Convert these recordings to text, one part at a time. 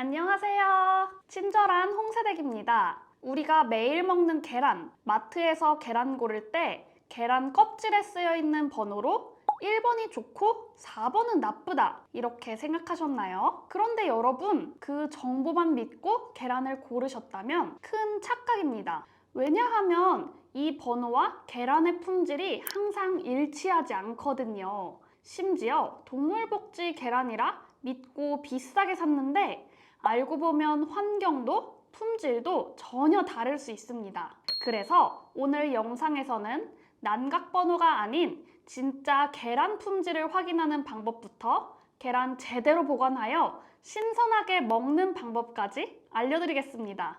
안녕하세요. 친절한 홍세댁입니다. 우리가 매일 먹는 계란, 마트에서 계란 고를 때 계란 껍질에 쓰여 있는 번호로 1번이 좋고 4번은 나쁘다 이렇게 생각하셨나요? 그런데 여러분, 그 정보만 믿고 계란을 고르셨다면 큰 착각입니다. 왜냐하면 이 번호와 계란의 품질이 항상 일치하지 않거든요. 심지어 동물복지 계란이라 믿고 비싸게 샀는데 알고 보면 환경도 품질도 전혀 다를 수 있습니다. 그래서 오늘 영상에서는 난각번호가 아닌 진짜 계란 품질을 확인하는 방법부터 계란 제대로 보관하여 신선하게 먹는 방법까지 알려드리겠습니다.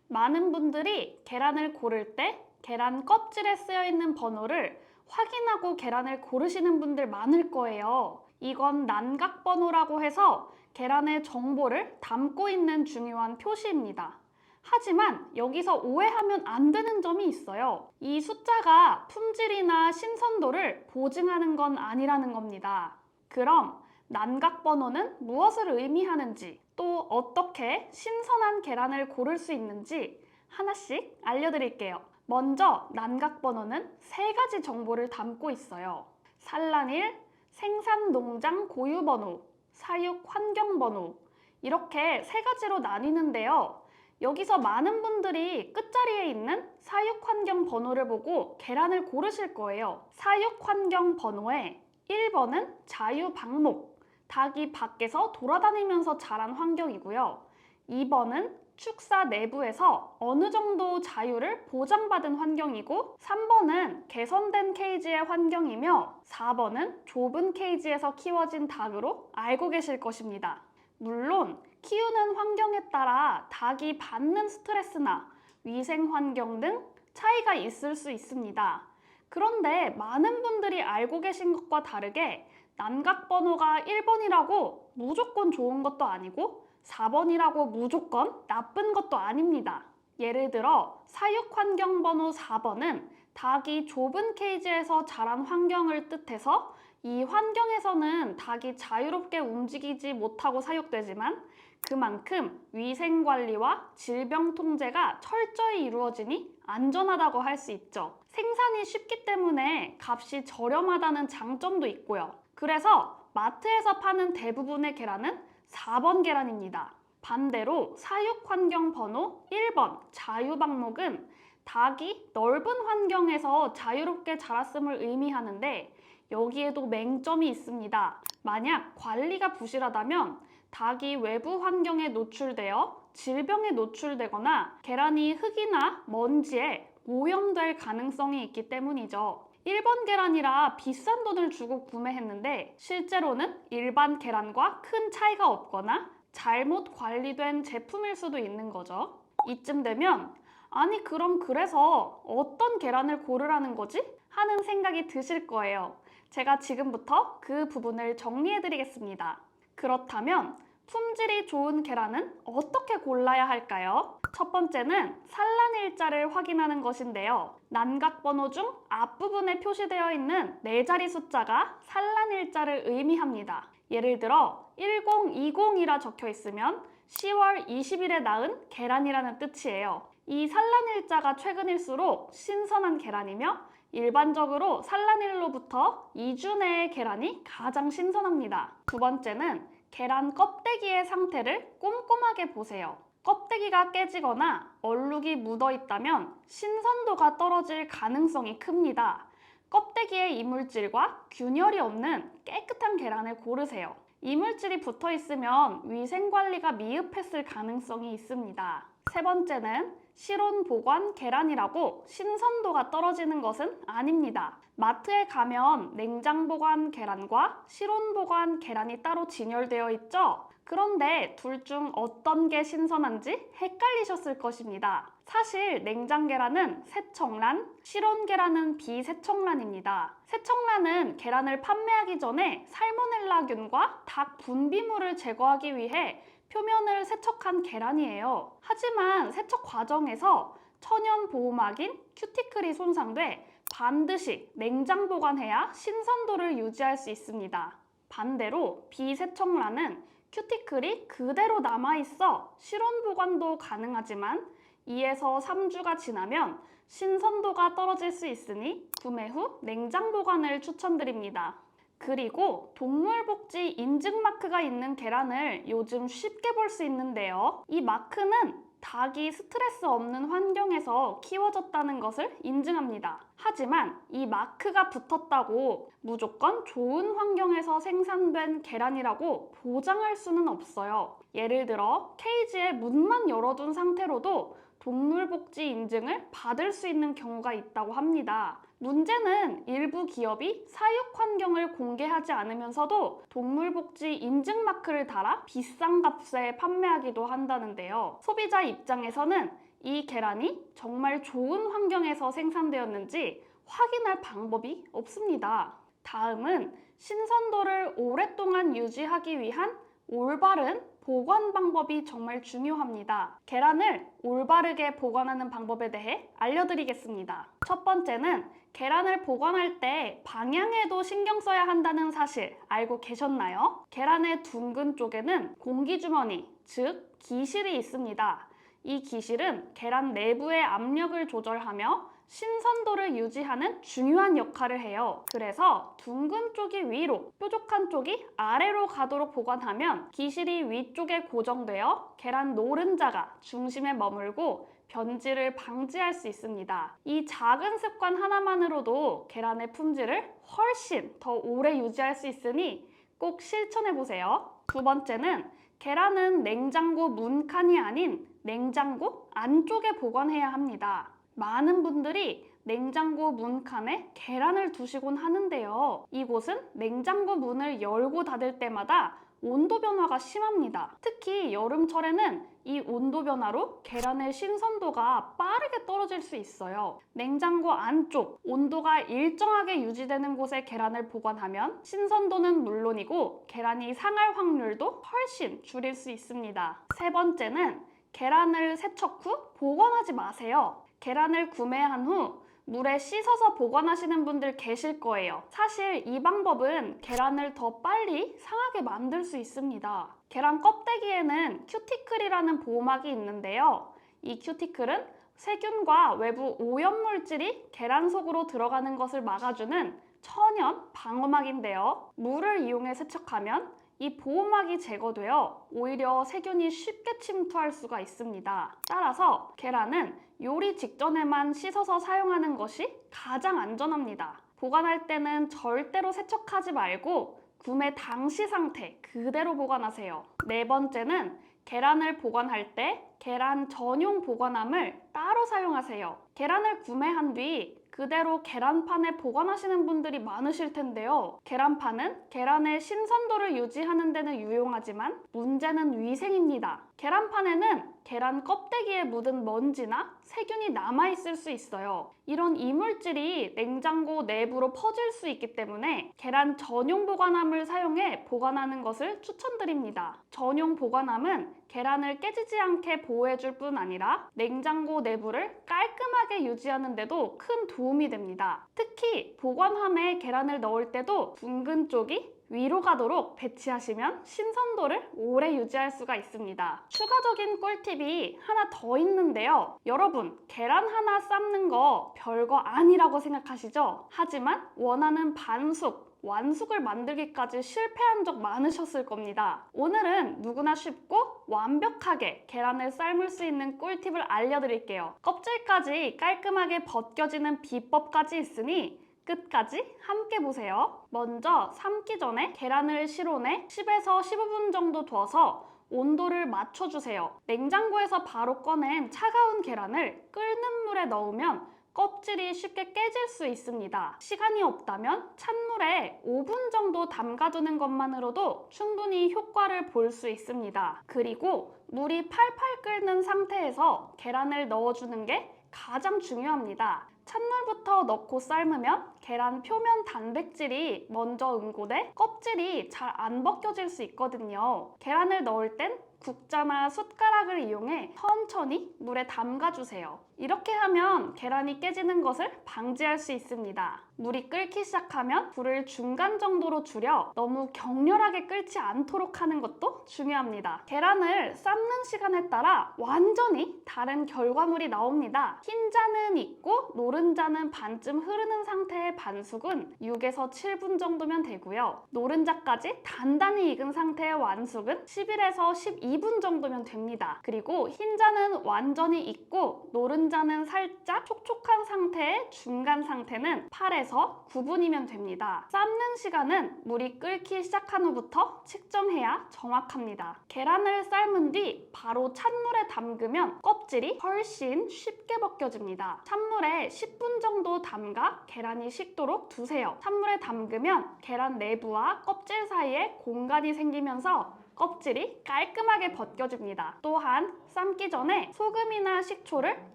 많은 분들이 계란을 고를 때 계란 껍질에 쓰여 있는 번호를 확인하고 계란을 고르시는 분들 많을 거예요. 이건 난각번호라고 해서 계란의 정보를 담고 있는 중요한 표시입니다. 하지만 여기서 오해하면 안 되는 점이 있어요. 이 숫자가 품질이나 신선도를 보증하는 건 아니라는 겁니다. 그럼 난각번호는 무엇을 의미하는지, 또 어떻게 신선한 계란을 고를 수 있는지 하나씩 알려드릴게요. 먼저 난각번호는 3가지 정보를 담고 있어요. 산란일, 생산농장 고유번호, 사육환경번호, 이렇게 3가지로 나뉘는데요. 여기서 많은 분들이 끝자리에 있는 사육환경번호를 보고 계란을 고르실 거예요. 사육환경번호에 1번은 자유방목, 닭이 밖에서 돌아다니면서 자란 환경이고요. 2번은 축사 내부에서 어느 정도 자유를 보장받은 환경이고, 3번은 개선된 케이지의 환경이며 4번은 좁은 케이지에서 키워진 닭으로 알고 계실 것입니다. 물론 키우는 환경에 따라 닭이 받는 스트레스나 위생 환경 등 차이가 있을 수 있습니다. 그런데 많은 분들이 알고 계신 것과 다르게 난각번호가 1번이라고 무조건 좋은 것도 아니고 4번이라고 무조건 나쁜 것도 아닙니다. 예를 들어 사육환경번호 4번은 닭이 좁은 케이지에서 자란 환경을 뜻해서 이 환경에서는 닭이 자유롭게 움직이지 못하고 사육되지만 그만큼 위생관리와 질병 통제가 철저히 이루어지니 안전하다고 할 수 있죠. 생산이 쉽기 때문에 값이 저렴하다는 장점도 있고요. 그래서 마트에서 파는 대부분의 계란은 4번 계란입니다. 반대로 사육환경 번호 1번 자유방목은 닭이 넓은 환경에서 자유롭게 자랐음을 의미하는데 여기에도 맹점이 있습니다. 만약 관리가 부실하다면 닭이 외부 환경에 노출되어 질병에 노출되거나 계란이 흙이나 먼지에 오염될 가능성이 있기 때문이죠. 1번 계란이라 비싼 돈을 주고 구매했는데 실제로는 일반 계란과 큰 차이가 없거나 잘못 관리된 제품일 수도 있는 거죠. 이쯤 되면 아니 그럼 그래서 어떤 계란을 고르라는 거지? 하는 생각이 드실 거예요. 제가 지금부터 그 부분을 정리해 드리겠습니다. 그렇다면 품질이 좋은 계란은 어떻게 골라야 할까요? 첫 번째는 산란일자를 확인하는 것인데요. 난각번호 중 앞부분에 표시되어 있는 4자리 숫자가 산란일자를 의미합니다. 예를 들어 1020이라 적혀 있으면 10월 20일에 낳은 계란이라는 뜻이에요. 이 산란일자가 최근일수록 신선한 계란이며 일반적으로 산란일로부터 2주 내의 계란이 가장 신선합니다. 두 번째는 계란 껍데기의 상태를 꼼꼼하게 보세요. 껍데기가 깨지거나 얼룩이 묻어 있다면 신선도가 떨어질 가능성이 큽니다. 껍데기에 이물질과 균열이 없는 깨끗한 계란을 고르세요. 이물질이 붙어 있으면 위생관리가 미흡했을 가능성이 있습니다. 세 번째는 실온 보관 계란이라고 신선도가 떨어지는 것은 아닙니다. 마트에 가면 냉장 보관 계란과 실온 보관 계란이 따로 진열되어 있죠? 그런데 둘 중 어떤 게 신선한지 헷갈리셨을 것입니다. 사실 냉장 계란은 세척란, 실온 계란은 비세척란입니다. 세척란은 계란을 판매하기 전에 살모넬라균과 닭 분비물을 제거하기 위해 표면을 세척한 계란이에요. 하지만 세척 과정에서 천연 보호막인 큐티클이 손상돼 반드시 냉장 보관해야 신선도를 유지할 수 있습니다. 반대로 비세척란은 큐티클이 그대로 남아있어 실온 보관도 가능하지만 2에서 3주가 지나면 신선도가 떨어질 수 있으니 구매 후 냉장 보관을 추천드립니다. 그리고 동물복지 인증 마크가 있는 계란을 요즘 쉽게 볼 수 있는데요. 이 마크는 닭이 스트레스 없는 환경에서 키워졌다는 것을 인증합니다. 하지만 이 마크가 붙었다고 무조건 좋은 환경에서 생산된 계란이라고 보장할 수는 없어요. 예를 들어 케이지에 문만 열어둔 상태로도 동물복지 인증을 받을 수 있는 경우가 있다고 합니다. 문제는 일부 기업이 사육 환경을 공개하지 않으면서도 동물복지 인증 마크를 달아 비싼 값에 판매하기도 한다는데요. 소비자 입장에서는 이 계란이 정말 좋은 환경에서 생산되었는지 확인할 방법이 없습니다. 다음은 신선도를 오랫동안 유지하기 위한 올바른 보관 방법이 정말 중요합니다. 계란을 올바르게 보관하는 방법에 대해 알려드리겠습니다. 첫 번째는 계란을 보관할 때 방향에도 신경 써야 한다는 사실 알고 계셨나요? 계란의 둥근 쪽에는 공기주머니, 즉 기실이 있습니다. 이 기실은 계란 내부의 압력을 조절하며 신선도를 유지하는 중요한 역할을 해요. 그래서 둥근 쪽이 위로, 뾰족한 쪽이 아래로 가도록 보관하면 기실이 위쪽에 고정되어 계란 노른자가 중심에 머물고 변질을 방지할 수 있습니다. 이 작은 습관 하나만으로도 계란의 품질을 훨씬 더 오래 유지할 수 있으니 꼭 실천해보세요. 두 번째는 계란은 냉장고 문칸이 아닌 냉장고 안쪽에 보관해야 합니다. 많은 분들이 냉장고 문칸에 계란을 두시곤 하는데요. 이곳은 냉장고 문을 열고 닫을 때마다 온도 변화가 심합니다. 특히 여름철에는 이 온도 변화로 계란의 신선도가 빠르게 떨어질 수 있어요. 냉장고 안쪽 온도가 일정하게 유지되는 곳에 계란을 보관하면 신선도는 물론이고 계란이 상할 확률도 훨씬 줄일 수 있습니다. 세 번째는 계란을 세척 후 보관하지 마세요. 계란을 구매한 후 물에 씻어서 보관하시는 분들 계실 거예요. 사실 이 방법은 계란을 더 빨리 상하게 만들 수 있습니다. 계란 껍데기에는 큐티클이라는 보호막이 있는데요. 이 큐티클은 세균과 외부 오염물질이 계란 속으로 들어가는 것을 막아주는 천연 방어막인데요. 물을 이용해 세척하면 이 보호막이 제거되어 오히려 세균이 쉽게 침투할 수가 있습니다. 따라서 계란은 요리 직전에만 씻어서 사용하는 것이 가장 안전합니다. 보관할 때는 절대로 세척하지 말고 구매 당시 상태 그대로 보관하세요. 네 번째는 계란을 보관할 때 계란 전용 보관함을 따로 사용하세요. 계란을 구매한 뒤 그대로 계란판에 보관하시는 분들이 많으실 텐데요. 계란판은 계란의 신선도를 유지하는 데는 유용하지만 문제는 위생입니다. 계란판에는 계란 껍데기에 묻은 먼지나 세균이 남아있을 수 있어요. 이런 이물질이 냉장고 내부로 퍼질 수 있기 때문에 계란 전용 보관함을 사용해 보관하는 것을 추천드립니다. 전용 보관함은 계란을 깨지지 않게 보호해줄 뿐 아니라 냉장고 내부를 깔끔하게 유지하는 데도 큰 도움이 됩니다. 특히 보관함에 계란을 넣을 때도 둥근 쪽이 위로 가도록 배치하시면 신선도를 오래 유지할 수가 있습니다. 추가적인 꿀팁이 하나 더 있는데요. 여러분, 계란 하나 삶는 거 별거 아니라고 생각하시죠? 하지만 원하는 반숙, 완숙을 만들기까지 실패한 적 많으셨을 겁니다. 오늘은 누구나 쉽고 완벽하게 계란을 삶을 수 있는 꿀팁을 알려드릴게요. 껍질까지 깔끔하게 벗겨지는 비법까지 있으니 끝까지 함께 보세요. 먼저 삶기 전에 계란을 실온에 10에서 15분 정도 두어서 온도를 맞춰주세요. 냉장고에서 바로 꺼낸 차가운 계란을 끓는 물에 넣으면 껍질이 쉽게 깨질 수 있습니다. 시간이 없다면 찬물에 5분 정도 담가두는 것만으로도 충분히 효과를 볼 수 있습니다. 그리고 물이 팔팔 끓는 상태에서 계란을 넣어주는 게 가장 중요합니다. 찬물부터 넣고 삶으면 계란 표면 단백질이 먼저 응고돼 껍질이 잘 안 벗겨질 수 있거든요. 계란을 넣을 땐 국자나 숟가락을 이용해 천천히 물에 담가주세요. 이렇게 하면 계란이 깨지는 것을 방지할 수 있습니다. 물이 끓기 시작하면 불을 중간 정도로 줄여 너무 격렬하게 끓지 않도록 하는 것도 중요합니다. 계란을 삶는 시간에 따라 완전히 다른 결과물이 나옵니다. 흰자는 익고 노른자는 반쯤 흐르는 상태의 반숙은 6에서 7분 정도면 되고요. 노른자까지 단단히 익은 상태의 완숙은 11에서 12분 정도면 됩니다. 그리고 흰자는 완전히 익고 노른자는 살짝 촉촉한 상태의 중간 상태는 8에서 9분이면 됩니다. 삶는 시간은 물이 끓기 시작한 후부터 측정해야 정확합니다. 계란을 삶은 뒤 바로 찬물에 담그면 껍질이 훨씬 쉽게 벗겨집니다. 찬물에 10분 정도 담가 계란이 식도록 두세요. 찬물에 담그면 계란 내부와 껍질 사이에 공간이 생기면서 껍질이 깔끔하게 벗겨집니다. 또한 삶기 전에 소금이나 식초를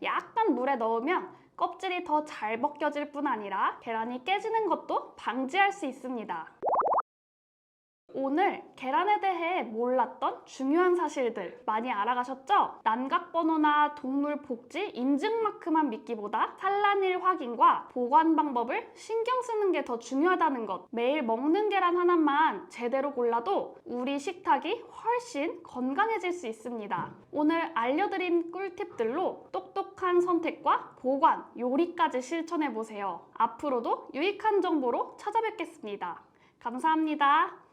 약간 물에 넣으면 껍질이 더 잘 벗겨질 뿐 아니라 계란이 깨지는 것도 방지할 수 있습니다. 오늘 계란에 대해 몰랐던 중요한 사실들 많이 알아가셨죠? 난각번호나 동물 복지 인증 마크만 믿기보다 산란일 확인과 보관 방법을 신경 쓰는 게 더 중요하다는 것, 매일 먹는 계란 하나만 제대로 골라도 우리 식탁이 훨씬 건강해질 수 있습니다. 오늘 알려드린 꿀팁들로 똑똑한 선택과 보관, 요리까지 실천해보세요. 앞으로도 유익한 정보로 찾아뵙겠습니다. 감사합니다.